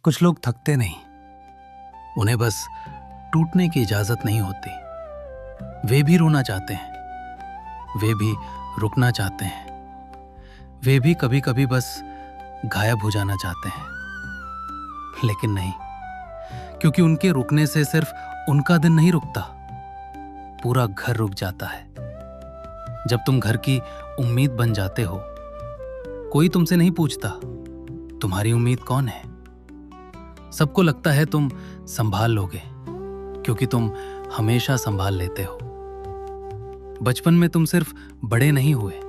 कुछ लोग थकते नहीं, उन्हें बस टूटने की इजाजत नहीं होती। वे भी रोना चाहते हैं, वे भी रुकना चाहते हैं, वे भी कभी कभी बस गायब हो जाना चाहते हैं, लेकिन नहीं, क्योंकि उनके रुकने से सिर्फ उनका दिन नहीं रुकता, पूरा घर रुक जाता है। जब तुम घर की उम्मीद बन जाते हो, कोई तुमसे नहीं पूछता तुम्हारी उम्मीद कौन है। सबको लगता है तुम संभाल लोगे, क्योंकि तुम हमेशा संभाल लेते हो। बचपन में तुम सिर्फ बड़े नहीं हुए,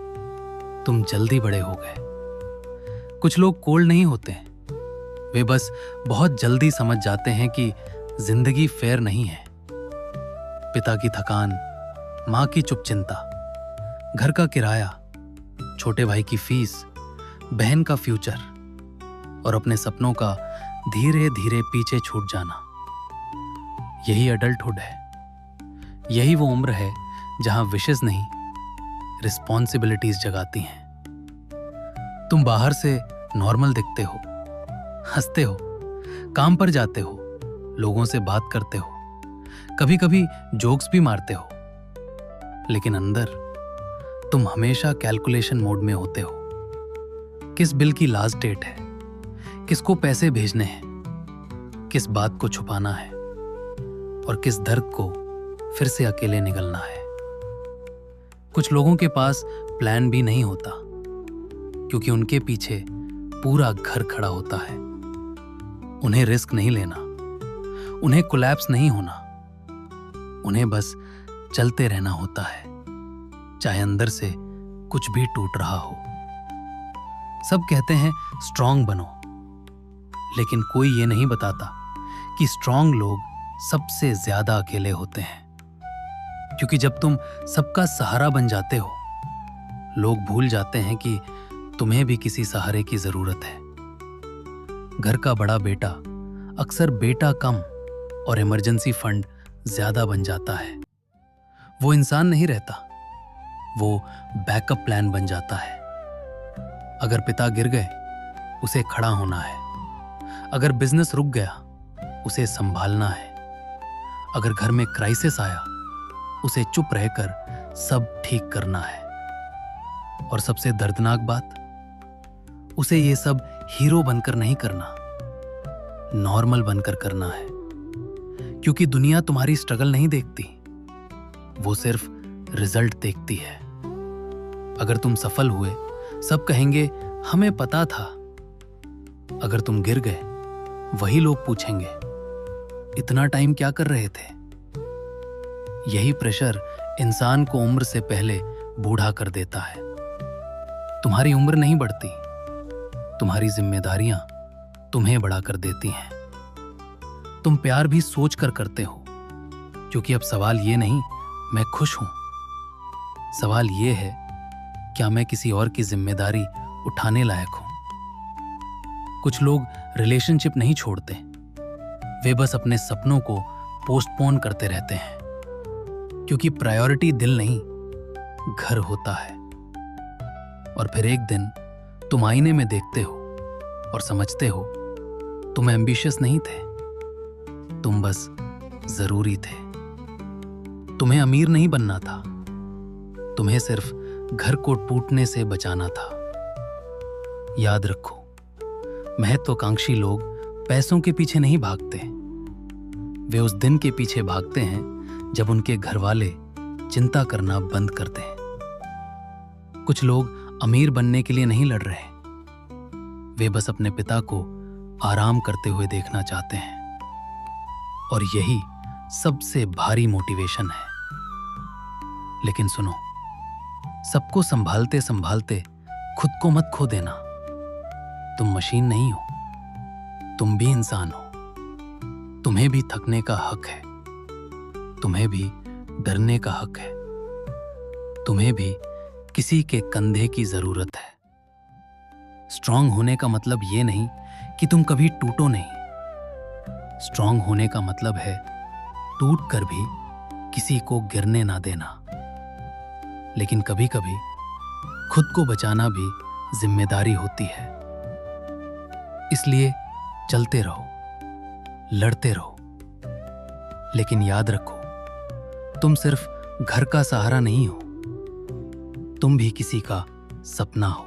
तुम जल्दी बड़े हो गए। कुछ लोग कोल्ड नहीं होते, वे बस बहुत जल्दी समझ जाते हैं कि जिंदगी फेयर नहीं है। पिता की थकान, माँ की चुप चिंता, घर का किराया, छोटे भाई की फीस, बहन का फ्यूचर और अपने सपनों का धीरे धीरे पीछे छूट जाना, यही अडल्टहुड है। यही वो उम्र है जहां विशेष नहीं, रिस्पॉन्सिबिलिटीज जगाती हैं। तुम बाहर से नॉर्मल दिखते हो, हंसते हो, काम पर जाते हो, लोगों से बात करते हो, कभी कभी जोक्स भी मारते हो, लेकिन अंदर तुम हमेशा कैलकुलेशन मोड में होते हो। किस बिल की लास्ट डेट है, किसको पैसे भेजने हैं, किस बात को छुपाना है और किस दर्द को फिर से अकेले निगलना है। कुछ लोगों के पास प्लान भी नहीं होता, क्योंकि उनके पीछे पूरा घर खड़ा होता है। उन्हें रिस्क नहीं लेना, उन्हें कोलैप्स नहीं होना, उन्हें बस चलते रहना होता है, चाहे अंदर से कुछ भी टूट रहा हो। सब कहते हैं स्ट्रांग बनो, लेकिन कोई ये नहीं बताता कि स्ट्रांग लोग सबसे ज्यादा अकेले होते हैं। क्योंकि जब तुम सबका सहारा बन जाते हो, लोग भूल जाते हैं कि तुम्हें भी किसी सहारे की जरूरत है। घर का बड़ा बेटा अक्सर बेटा कम और इमरजेंसी फंड ज्यादा बन जाता है। वो इंसान नहीं रहता, वो बैकअप प्लान बन जाता है। अगर पिता गिर गए, उसे खड़ा होना है। अगर बिजनेस रुक गया, उसे संभालना है। अगर घर में क्राइसिस आया, उसे चुप रहकर सब ठीक करना है। और सबसे दर्दनाक बात, उसे ये सब हीरो बनकर नहीं करना, नॉर्मल बनकर करना है। क्योंकि दुनिया तुम्हारी स्ट्रगल नहीं देखती, वो सिर्फ रिजल्ट देखती है। अगर तुम सफल हुए, सब कहेंगे हमें पता था। अगर तुम गिर गए, वही लोग पूछेंगे इतना टाइम क्या कर रहे थे। यही प्रेशर इंसान को उम्र से पहले बूढ़ा कर देता है। तुम्हारी उम्र नहीं बढ़ती, तुम्हारी जिम्मेदारियां तुम्हें बड़ा कर देती हैं। तुम प्यार भी सोच कर करते हो, क्योंकि अब सवाल ये नहीं मैं खुश हूं, सवाल ये है क्या मैं किसी और की जिम्मेदारी उठाने लायक हूं। कुछ लोग रिलेशनशिप नहीं छोड़ते, वे बस अपने सपनों को पोस्टपोन करते रहते हैं, क्योंकि प्रायोरिटी दिल नहीं, घर होता है। और फिर एक दिन तुम आईने में देखते हो और समझते हो तुम एम्बिशियस नहीं थे, तुम बस जरूरी थे। तुम्हें अमीर नहीं बनना था, तुम्हें सिर्फ घर को टूटने से बचाना था। याद रखो, महत्वाकांक्षी लोग पैसों के पीछे नहीं भागते, वे उस दिन के पीछे भागते हैं जब उनके घर वाले चिंता करना बंद करते हैं। कुछ लोग अमीर बनने के लिए नहीं लड़ रहे, वे बस अपने पिता को आराम करते हुए देखना चाहते हैं। और यही सबसे भारी मोटिवेशन है। लेकिन सुनो, सबको संभालते संभालते खुद को मत खो देना। तुम मशीन नहीं हो, तुम भी इंसान हो। तुम्हें भी थकने का हक है, तुम्हें भी डरने का हक है, तुम्हें भी किसी के कंधे की जरूरत है। स्ट्रांग होने का मतलब ये नहीं कि तुम कभी टूटो नहीं। स्ट्रांग होने का मतलब है टूट कर भी किसी को गिरने ना देना। लेकिन कभी कभी खुद को बचाना भी जिम्मेदारी होती है। इसलिए चलते रहो, लड़ते रहो, लेकिन याद रखो, तुम सिर्फ घर का सहारा नहीं हो, तुम भी किसी का सपना हो।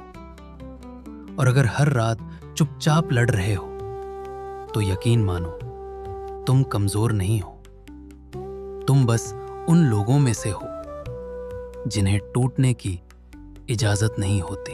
और अगर हर रात चुपचाप लड़ रहे हो तो यकीन मानो, तुम कमजोर नहीं हो, तुम बस उन लोगों में से हो जिन्हें टूटने की इजाजत नहीं होती।